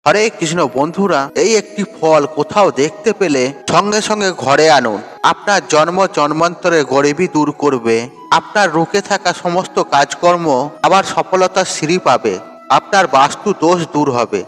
হরে কৃষ্ণ বন্ধুরা, এই একটি ফল কোথাও দেখতে পেলে সঙ্গে সঙ্গে ঘরে আনুন। আপনার জন্ম জন্মান্তরে গরিবী দূর করবে, আপনার রুখে থাকা সমস্ত কাজকর্ম আবার সফলতার সিঁড়ি পাবে, আপনার বাস্তু দোষ দূর হবে।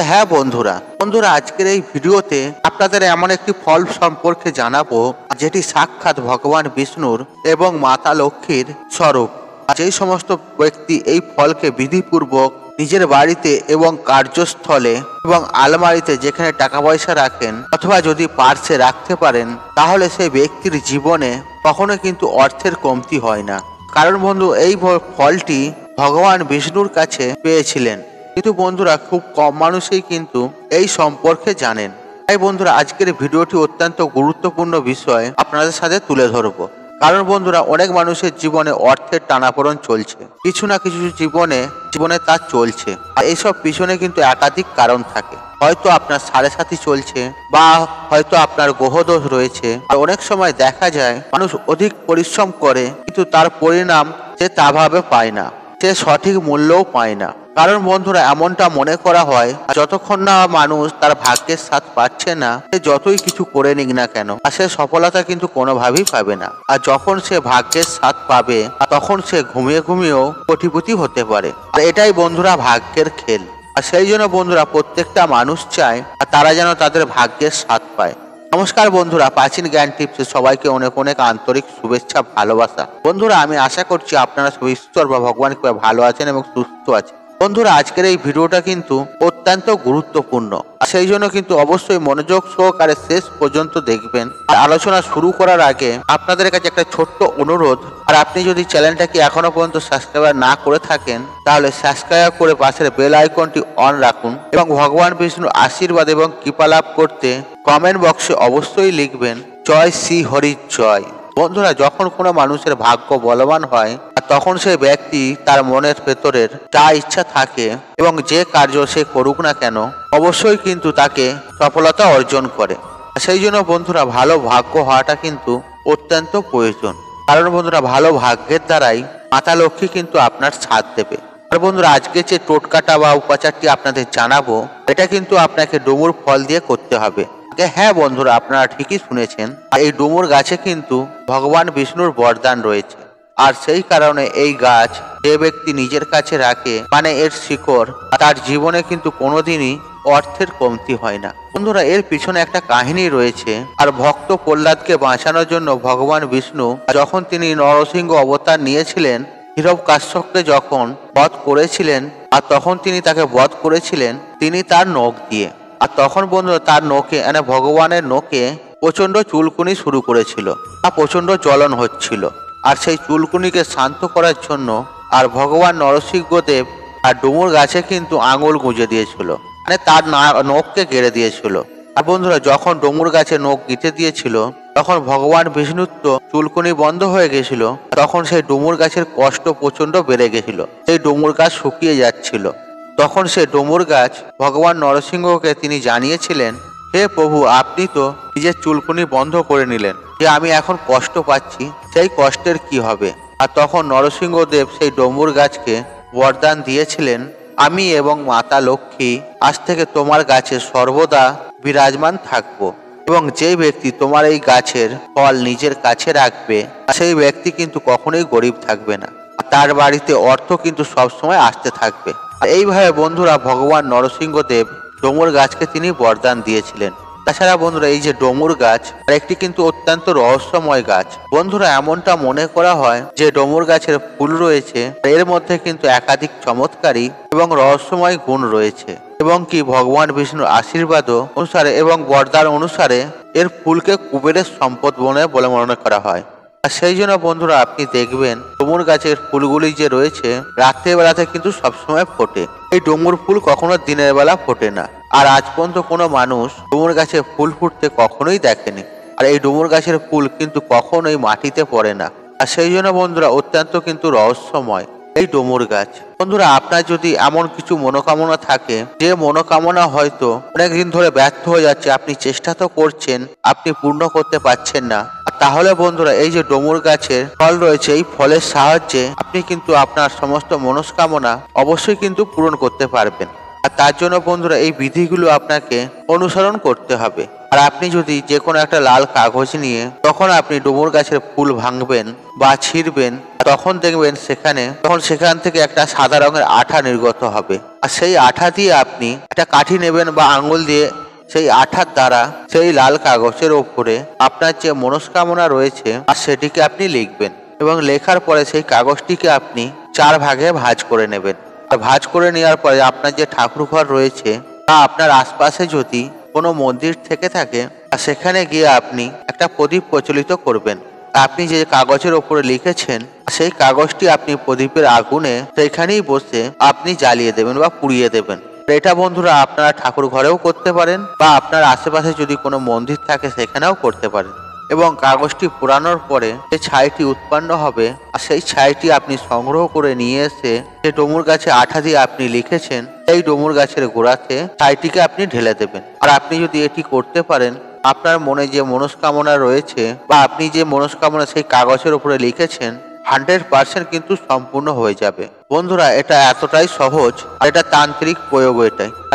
হ্যাঁ বন্ধুরা, আজকের এই ভিডিওতে আপনাদের এমন একটি ফল সম্পর্কে জানাবো যেটি সাক্ষাৎ ভগবান বিষ্ণুর এবং মাতা লক্ষ্মীর স্বরূপ। যেই সমস্ত ব্যক্তি এই ফলকে বিধিপূর্বক নিজের বাড়িতে এবং কার্যস্থলে এবং আলমারিতে যেখানে টাকা পয়সা রাখেন অথবা যদি পার্সে রাখতে পারেন, তাহলে সেই ব্যক্তির জীবনে কখনো কিন্তু অর্থের কমতি হয় না। কারণ বন্ধু, এই ফলটি ভগবান বিষ্ণুর কাছে পেয়েছিলেন, কিন্তু বন্ধুরা খুব কম মানুষই কিন্তু এই সম্পর্কে জানেন। তাই বন্ধুরা, আজকের ভিডিওটি অত্যন্ত গুরুত্বপূর্ণ বিষয় আপনাদের সাথে তুলে ধরবো। কারণ বন্ধুরা, অনেক মানুষের জীবনে অর্থের টানাপোড়েন চলছে, কিছু না কিছু জীবনে তার চলছে। আর এইসব পিছনে কিন্তু একাধিক কারণ থাকে। হয়তো আপনার সাড়ে সাথী চলছে, বা হয়তো আপনার গ্রহদোষ রয়েছে। আর অনেক সময় দেখা যায় মানুষ অধিক পরিশ্রম করে, কিন্তু তার পরিণাম সে তাভাবে পায় না, সে সঠিক মূল্যও পায় না। কারণ বন্ধুরা, এমনটা মনে করা হয় যতক্ষণ না মানুষ তার ভাগ্যের স্বাদ পাচ্ছে না, সে যতই কিছু করে নিক না কেন, আর সে সফলতা কিন্তু কোনোভাবেই পাবে না। আর যখন সে ভাগ্যের স্বাদ পাবে, তখন সে ঘুমিয়ে ঘুমিয়েও কোটিপতি হতে পারে। আর এটাই বন্ধুরা ভাগ্যের খেল। আর সেই জন্য বন্ধুরা, প্রত্যেকটা মানুষ চায় আর তারা যেন তাদের ভাগ্যের স্বাদ পায়। নমস্কার বন্ধুরা, প্রাচীন জ্ঞান টিপসে সবাইকে অনেক অনেক আন্তরিক শুভেচ্ছা, ভালোবাসা। বন্ধুরা, আমি আশা করছি আপনারা সব ঈশ্বর বা ভগবান কৃপায় ভালো আছেন এবং সুস্থ আছেন। বন্ধুরা, আজকের এই ভিডিওটা কিন্তু অত্যন্ত গুরুত্বপূর্ণ, সেই জন্য কিন্তু অবশ্যই মনোযোগ সহকারে শেষ পর্যন্ত দেখবেন। আর আলোচনা শুরু করার আগে আপনাদের কাছে একটা ছোট্ট অনুরোধ, আর আপনি যদি চ্যানেলটাকে এখনো পর্যন্ত সাবস্ক্রাইব না করে থাকেন, তাহলে সাবস্ক্রাইব করে পাশের বেল আইকনটি অন রাখুন এবং ভগবান বিষ্ণুর আশীর্বাদ এবং কৃপা লাভ করতে কমেন্ট বক্সে অবশ্যই লিখবেন জয় শ্রী হরি জয়। বন্ধুরা, যখন কোনো মানুষের ভাগ্য বলবান হয়, তখন সেই ব্যক্তি তার মনের ভেতরের যা ইচ্ছা থাকে এবং যে কার্য সে করুক না কেন, অবশ্যই কিন্তু তাকে সফলতা অর্জন করে। সেই জন্য বন্ধুরা, ভালো ভাগ্য হওয়াটা কিন্তু অত্যন্ত প্রয়োজন। কারণ বন্ধুরা, ভালো ভাগ্যের দ্বারাই মাতা লক্ষ্মী কিন্তু আপনার সাথ দেবে। আর বন্ধুরা, আজকে যে টোটকাটা বা উপাচারটি আপনাদের জানাবো, এটা কিন্তু আপনাকে ডুমুর ফল দিয়ে করতে হবে। হ্যাঁ বন্ধুরা, আপনারা ঠিকই শুনেছেন। এই ডুমুর গাছে কিন্তু ভগবান বিষ্ণুর বরদান রয়েছে। আর সেই কারণে এই গাছ যে ব্যক্তি নিজের কাছে রাখে, মানে এর শিকড়, তার জীবনে কিন্তু কোনোদিনই অর্থের কমতি হয় না। বন্ধুরা, এর পিছনে একটা কাহিনী রয়েছে। আর ভক্ত প্রহ্লাদকে বাঁচানোর জন্য ভগবান বিষ্ণু যখন তিনি নরসিংহ অবতার নিয়েছিলেন, হিরণ্যকশ্যপকে যখন বধ করেছিলেন, আর তখন তিনি তাকে বধ করেছিলেন তিনি তার নখ দিয়ে। আর তখন বন্ধুরা, তার নখে মানে ভগবানের নখে প্রচন্ড চুলকুনি শুরু করেছিল, আর প্রচন্ড জ্বলন হচ্ছিল। আর সেই চুলকুনিকে শান্ত করার জন্য আর ভগবান নরসিংহদেব আর ডুমুর গাছে কিন্তু আঙুল গুঁজে দিয়েছিল, মানে তার নখকে গেড়ে দিয়েছিল। আর বন্ধুরা, যখন ডুমুর গাছে নখ গিঁথে দিয়েছিল, তখন ভগবান বিষ্ণুর তো চুলকুনি বন্ধ হয়ে গেছিল। তখন সেই ডুমুর গাছের কষ্ট প্রচন্ড বেড়ে গেছিল, সেই ডুমুর গাছ শুকিয়ে যাচ্ছিল। তখন সে ডুমুর গাছ ভগবান নরসিংহকে তিনি জানিয়েছিলেন, হে প্রভু, আপনি তো নিজের চুলকুনি বন্ধ করে নিলেন, যে আমি এখন কষ্ট পাচ্ছি, সেই কষ্টের কি হবে? আর তখন নরসিংহদেব সেই ডুমুর গাছকে বরদান দিয়েছিলেন, আমি এবং মাতা লক্ষ্মী আজ থেকে তোমার গাছে সর্বদা বিরাজমান থাকবো, এবং যে ব্যক্তি তোমার এই গাছের ফল নিজের কাছে রাখবে, সেই ব্যক্তি কিন্তু কখনোই গরিব থাকবে না, তার বাড়িতে অর্থ কিন্তু সবসময় আসতে থাকবে। এইভাবে বন্ধুরা, ভগবান নরসিংহদেব ডুমুর গাছকে তিনি বরদান দিয়েছিলেন। তাছাড়া বন্ধুরা, এই যে ডুমুর গাছ, একটি কিন্তু অত্যন্ত রহস্যময় গাছ। বন্ধুরা, এমনটা মনে করা হয় যে ডুমুর গাছের ফুল রয়েছে, এর মধ্যে কিন্তু একাধিক চমৎকারী এবং রহস্যময় গুণ রয়েছে, এবং কি ভগবান বিষ্ণুর আশীর্বাদ অনুসারে এবং বরদান অনুসারে এর ফুলকে কুবেরের সম্পদ বলে মনে করা হয়। আর সেই জন্য বন্ধুরা, আপনি দেখবেন ডুমুর গাছের ফুলগুলি যে রয়েছে, রাত্রের বেলাতে কিন্তু সবসময় ফোটে। এই ডুমুর ফুল কখনো দিনের বেলা ফোটে না। আর আজ পর্যন্ত কোনো মানুষ ডুমুর গাছে ফুল ফুটতে কখনোই দেখেনি। আর এই ডুমুর গাছের ফুল কিন্তু কখনোই মাটিতে পড়ে না। আর সেই জন্য বন্ধুরা, অত্যন্ত কিন্তু রহস্যময় এই ডুমুর গাছ। বন্ধুরা, আপনার যদি এমন কিছু মনোকামনা থাকে, যে মনোকামনা হয়তো অনেকদিন ধরে ব্যর্থ হয়ে যাচ্ছে, আপনি চেষ্টা তো করছেন, আপনি পূর্ণ করতে পারছেন না, তাহলে বন্ধুরা, এই যে ডুমুর গাছের ফল রয়েছে, এই ফলের সাহায্যে আপনি কিন্তু আপনার সমস্ত মনস্কামনা অবশ্যই কিন্তু পূরণ করতে পারবেন। আর তার জন্য বন্ধুরা এই বিধিগুলো আপনাকে অনুসরণ করতে হবে। আর আপনি যদি যে কোনো একটা লাল কাগজ নিয়ে তখন আপনি ডুমুর গাছের ফুল ভাঙবেন বা ছিঁড়বেন, তখন দেখবেন সেখান থেকে একটা সাদা রঙের আঠা নির্গত হবে। আর সেই আঠা দিয়ে আপনি একটা কাঠি নেবেন বা আঙুল দিয়ে সেই আঠার দ্বারা সেই লাল কাগজের ওপরে আপনার যে মনস্কামনা রয়েছে আর সেটিকে আপনি লিখবেন, এবং লেখার পরে সেই কাগজটিকে আপনি 4 ভাগে ভাঁজ করে নেবেন। আর ভাঁজ করে নেওয়ার পরে আপনার যে ঠাকুর ঘর রয়েছে বা আপনার আশপাশে যদি কোনো মন্দির থেকে থাকে, সেখানে গিয়ে আপনি একটা প্রদীপ প্রজ্বলিত করবেন। আপনি যে কাগজের ওপরে লিখেছেন সেই কাগজটি আপনি প্রদীপের আগুনে সেইখানেই বসে আপনি জ্বালিয়ে দেবেন বা পুড়িয়ে দেবেন। এটা বন্ধুরা আপনারা ঠাকুর ঘরেও করতে পারেন বা আপনার আশেপাশে যদি কোনো মন্দির থাকে সেখানেও করতে পারেন। এবং কাগজটি পোড়ানোর পরে যে ছাইটি উৎপন্ন হবে আর সেই ছাইটি আপনি সংগ্রহ করে নিয়ে এসে যে ডুমুর গাছে আঠা দিয়ে আপনি লিখেছেন সেই ডুমুর গাছের গোড়াতে ছাইটিকে আপনি ঢেলে দেবেন। আর আপনি যদি এটি করতে পারেন, আপনার মনে যে মনস্কামনা রয়েছে বা আপনি যে মনস্কামনা সেই কাগজের উপরে লিখেছেন 100% কিন্তু সম্পূর্ণ হয়ে যাবে। বন্ধুরা এটা এতটাই সহজ, আর এটা তান্ত্রিক প্রয়োগ,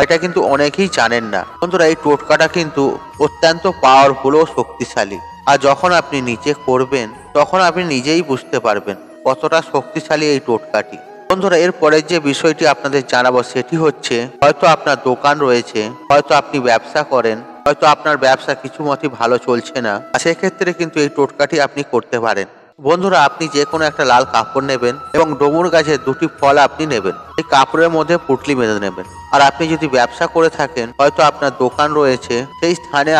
এটা কিন্তু অনেকেই জানেন না। বন্ধুরা এই টোটকাটা কিন্তু অত্যন্ত পাওয়ারফুল ও শক্তিশালী। আর যখন আপনি নিজে করবেন তখন আপনি নিজেই বুঝতে পারবেন কতটা শক্তিশালী এই টোটকাটি। বন্ধুরা এর পরের যে বিষয়টি আপনাদের জানাবো সেটি হচ্ছে, হয়তো আপনার দোকান রয়েছে, হয়তো আপনি ব্যবসা করেন, হয়তো আপনার ব্যবসা কিছু মতে ভালো চলছে না, সেক্ষেত্রে কিন্তু এই টোটকাটি আপনি করতে পারেন। বন্ধুরা আপনি যে কোনো একটা লাল কাপড় নেবেন এবং ডুমুর গাছের 2টি ফল আপনি নেবেন, এই কাপড়ের মধ্যে পুঁটলি বেঁধে নেবেন। আর আপনি যদি ব্যবসা করে থাকেন, হয়তো আপনার দোকান রয়েছে, সেই স্থানে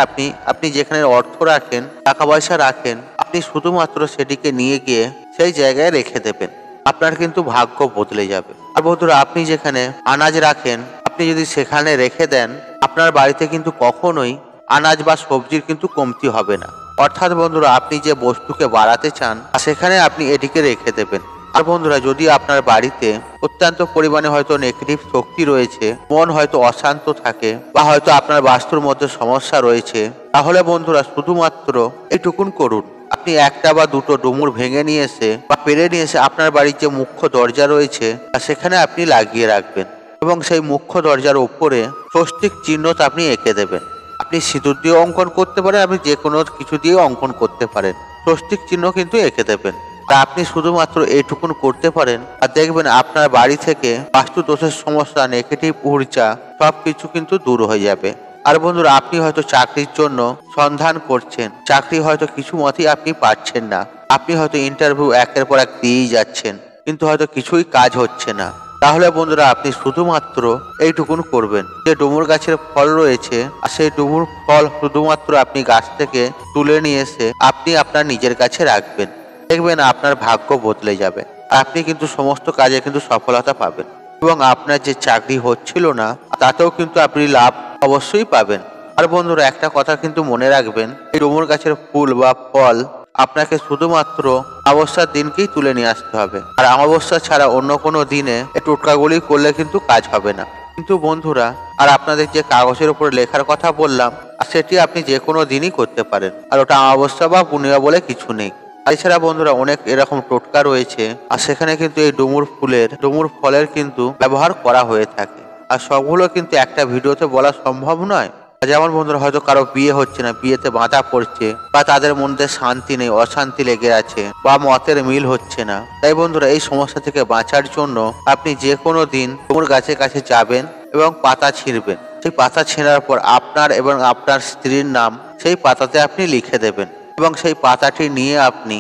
আপনি যেখানে অর্থ রাখেন, টাকা পয়সা রাখেন, আপনি শুধুমাত্র সেটিকে নিয়ে গিয়ে সেই জায়গায় রেখে দেবেন। আপনার কিন্তু ভাগ্য বদলে যাবে। আর বন্ধুরা আপনি যেখানে আনাজ রাখেন, আপনি যদি সেখানে রেখে দেন, আপনার বাড়িতে কিন্তু কখনোই আনাজ বা সবজির কিন্তু কমতি হবে না। অর্থাৎ বন্ধুরা আপনি যে বস্তুকে বাড়াতে চান সেখানে আপনি এটিকে রেখে দেবেন। আর বন্ধুরা যদি আপনার বাড়িতে অত্যন্ত পরিমাণে হয়তো নেগেটিভ শক্তি রয়েছে, মন হয়তো অশান্ত থাকে, বা হয়তো আপনার বাস্তুর মধ্যে সমস্যা রয়েছে, তাহলে বন্ধুরা শুধুমাত্র এইটুকুন করুন, আপনি 1টা বা 2টো ডুমুর ভেঙে নিয়ে এসে বা পেরে নিয়ে এসে আপনার বাড়ির যে মুখ্য দরজা রয়েছে সেখানে আপনি লাগিয়ে রাখবেন, এবং সেই মুখ্য দরজার উপরে স্বস্তিক চিহ্নটা আপনি এঁকে দেবেন। আপনি সিঁদুর দিয়ে অঙ্কন করতে পারেন, আপনি যে কোনো কিছু দিয়ে অঙ্কন করতে পারেন, স্বস্তিক চিহ্ন কিন্তু এঁকে দেবেন। তা আপনি শুধুমাত্র এইটুকুন করতে পারেন, আর দেখবেন আপনার বাড়ি থেকে বাস্তু দোষের সমস্যা, নেগেটিভ ঊর্জা সবকিছু কিন্তু দূর হয়ে যাবে। আর বন্ধুরা আপনি হয়তো চাকরির জন্য সন্ধান করছেন, চাকরি হয়তো কিছু মতেই আপনি পাচ্ছেন না, আপনি হয়তো ইন্টারভিউ একের পর এক দিয়েই যাচ্ছেন, কিন্তু হয়তো কিছুই কাজ হচ্ছে না, তাহলে বন্ধুরা আপনি শুধুমাত্র এইটুকুন করবেন, যে ডুমুর গাছের ফল রয়েছে আর সেই ডুমুর ফল শুধুমাত্র আপনি গাছ থেকে তুলে নিয়ে এসে আপনি আপনার নিজের কাছে রাখবেন। দেখবেন আপনার ভাগ্য বদলে যাবে, আপনি কিন্তু সমস্ত কাজে কিন্তু সফলতা পাবেন, এবং আপনার যে চাকরি হচ্ছিল না তাতেও কিন্তু আপনি লাভ অবশ্যই পাবেন। আর বন্ধুরা একটা কথা কিন্তু মনে রাখবেন, এই ডুমুর গাছের ফুল বা ফল আপনাকে শুধুমাত্র অমাবস্যার দিনকেই তুলে নিয়ে আসতে হবে, আর অমাবস্যা ছাড়া অন্য কোনো দিনে এই টোটকাগুলি করলে কিন্তু কাজ হবে না। কিন্তু বন্ধুরা আর আপনাদের যে কাগজের উপরে লেখার কথা বললাম, সেটি আপনি যে কোনো দিনই করতে পারেন, আর ওটা অমাবস্যা বা পূর্ণিমা বলে কিছু নেই। এছাড়া বন্ধুরা অনেক এরকম টোটকা রয়েছে, আর সেখানে কিন্তু এই ডুমুর ফলের কিন্তু ব্যবহার করা হয়ে থাকে, আর সবগুলো কিন্তু একটা ভিডিওতে বলা সম্ভব নয়। যেমন বন্ধুরা হয়তো কারো বিয়ে হচ্ছে না, বিয়েতে বাধা পড়ছে, বা তাদের মধ্যে শান্তি নেই, অশান্তি লেগে আছে, বা মতের মিল হচ্ছে না, তাই বন্ধুরা এই সমস্যা থেকে বাঁচার জন্য আপনি যে কোনো দিন ডুমুর গাছের কাছে যাবেন এবং পাতা ছিঁড়বেন। সেই পাতা ছেঁড়ার পর আপনার এবং আপনার স্ত্রীর নাম সেই পাতাতে আপনি লিখে দেবেন, এবং সেই পাতাটি নিয়ে আপনি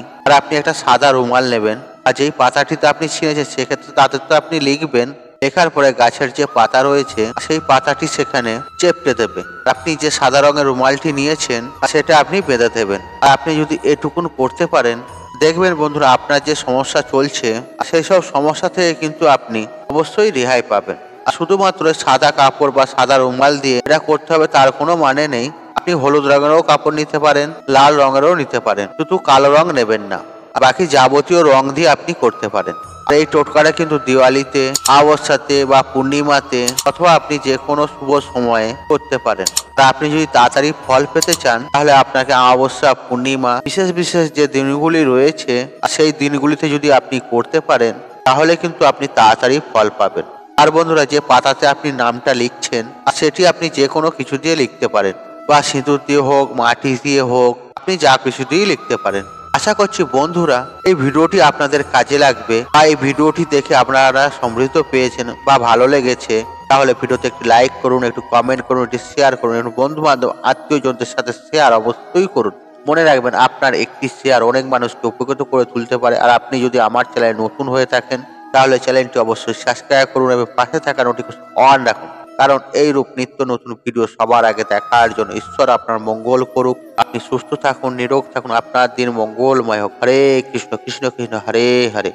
একটা সাদা রুমাল নেবেন, আর যেই পাতাটিতে আপনি ছিঁড়েছেন সেক্ষেত্রে তাতে তো আপনি লিখবেন, লেখার পরে গাছের যে পাতা রয়েছে সেই পাতাটি সেখানে চেপটে দেবে। আপনি যে সাদা রঙের রুমালটি নিয়েছেন সেটা আপনি বেঁধে দেবেন। আর আপনি যদি এটুকুন করতে পারেন, দেখবেন বন্ধুরা আপনার যে সমস্যা চলছে সেই সব সমস্যা থেকে কিন্তু আপনি অবশ্যই রেহাই পাবেন। আর শুধুমাত্র সাদা কাপড় বা সাদা রুমাল দিয়ে এটা করতে হবে তার কোনো মানে নেই। আপনি হলুদ রঙেরও কাপড় নিতে পারেন, লাল রঙেরও নিতে পারেন, শুধু কালো রং নেবেন না। বাকি যাবতীয় রং দিয়ে আপনি করতে পারেন। এই টোটকাটা কিন্তু দিওয়ালিতে, অমাবস্যাতে বা পূর্ণিমাতে অথবা আপনি যে কোনো শুভ সময়ে করতে পারেন। তা আপনি যদি তাড়াতাড়ি ফল পেতে চান, তাহলে আপনাকে অমাবস্যা, পূর্ণিমা, বিশেষ বিশেষ যে দিনগুলি রয়েছে সেই দিনগুলিতে যদি আপনি করতে পারেন, তাহলে কিন্তু আপনি তাড়াতাড়ি ফল পাবেন। আর বন্ধুরা, যে পাতাতে আপনি নামটা লিখছেন সেটি আপনি যে কোনো কিছু দিয়ে লিখতে পারেন, বা সিঁদুর দিয়ে হোক, মাটি দিয়ে হোক, আপনি যা কিছু দিয়েই লিখতে পারেন। আশা করছি বন্ধুরা এই ভিডিওটি আপনাদের কাজে লাগবে, বা এই ভিডিওটি দেখে আপনারা সমৃদ্ধ পেয়েছেন বা ভালো লেগেছে। তাহলে ভিডিওতে একটি লাইক করুন, একটু কমেন্ট করুন, একটু শেয়ার করুন, একটু বন্ধু বান্ধব আত্মীয়জনদের সাথে শেয়ার অবশ্যই করুন। মনে রাখবেন, আপনার একটি শেয়ার অনেক মানুষকে উপকৃত করে তুলতে পারে। আর আপনি যদি আমার চ্যানেলে নতুন হয়ে থাকেন তাহলে চ্যানেলটি অবশ্যই সাবস্ক্রাইব করুন এবং পাশে থাকা নোটিফিকেশন অন রাখুন, কারণ এইরূপ নিত্য নতুন ভিডিও সবার আগে দেখার জন্য। ঈশ্বর আপনার মঙ্গল করুক। আপনি সুস্থ থাকুন, নিরোগ থাকুন, আপনার দিন মঙ্গলময় হোক। হরে কৃষ্ণ কৃষ্ণ কৃষ্ণ হরে হরে।